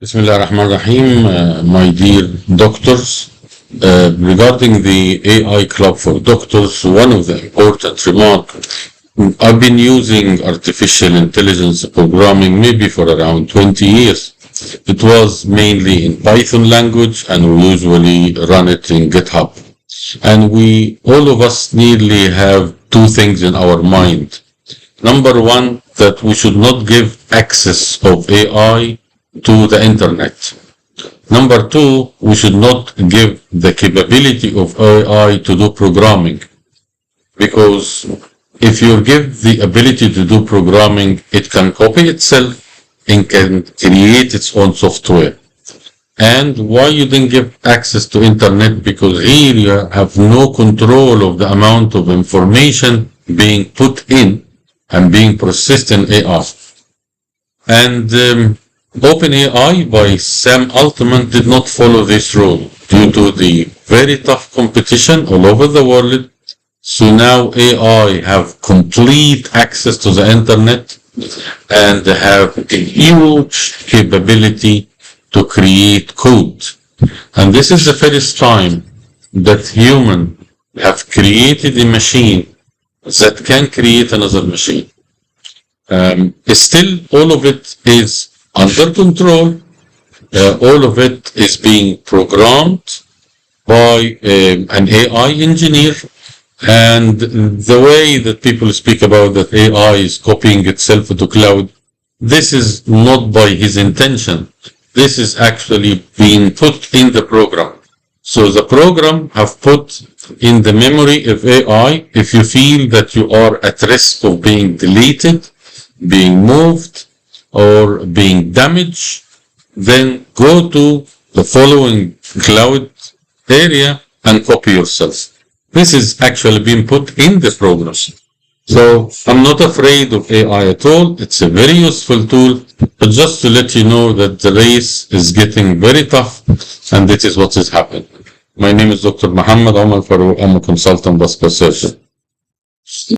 Bismillah ar-Rahman ar-Rahim, my dear doctors. Regarding the AI Club for Doctors, one of the important remarks, I've been using artificial intelligence programming maybe for around 20 years. It was mainly in Python language and we usually run it in GitHub. And all of us nearly have two things in our mind. Number one, that we should not give access of AI to the internet. Number two, we should not give the capability of AI to do programming, because if you give the ability to do programming, it can copy itself and can create its own software. And why you didn't give access to internet? Because here you have no control of the amount of information being put in and being processed in AI. And OpenAI by Sam Altman did not follow this rule due to the very tough competition all over the world. So now AI have complete access to the internet and have a huge capability to create code. And this is the first time that humans have created a machine that can create another machine. Still, all of it is under control. All of it is being programmed by an AI engineer. And the way that people speak about that AI is copying itself to cloud, this is not by his intention. This is actually being put in the program. So the program have put in the memory of AI, if you feel that you are at risk of being deleted, being moved, or being damaged, then go to the following cloud area and copy yourself. This is actually being put in the program. So I'm not afraid of AI at all. It's a very useful tool, but just to let you know that the race is getting very tough, and this is what is happening. My name is Dr. Muhammad Omar Farouk. I'm a consultant vascular surgeon.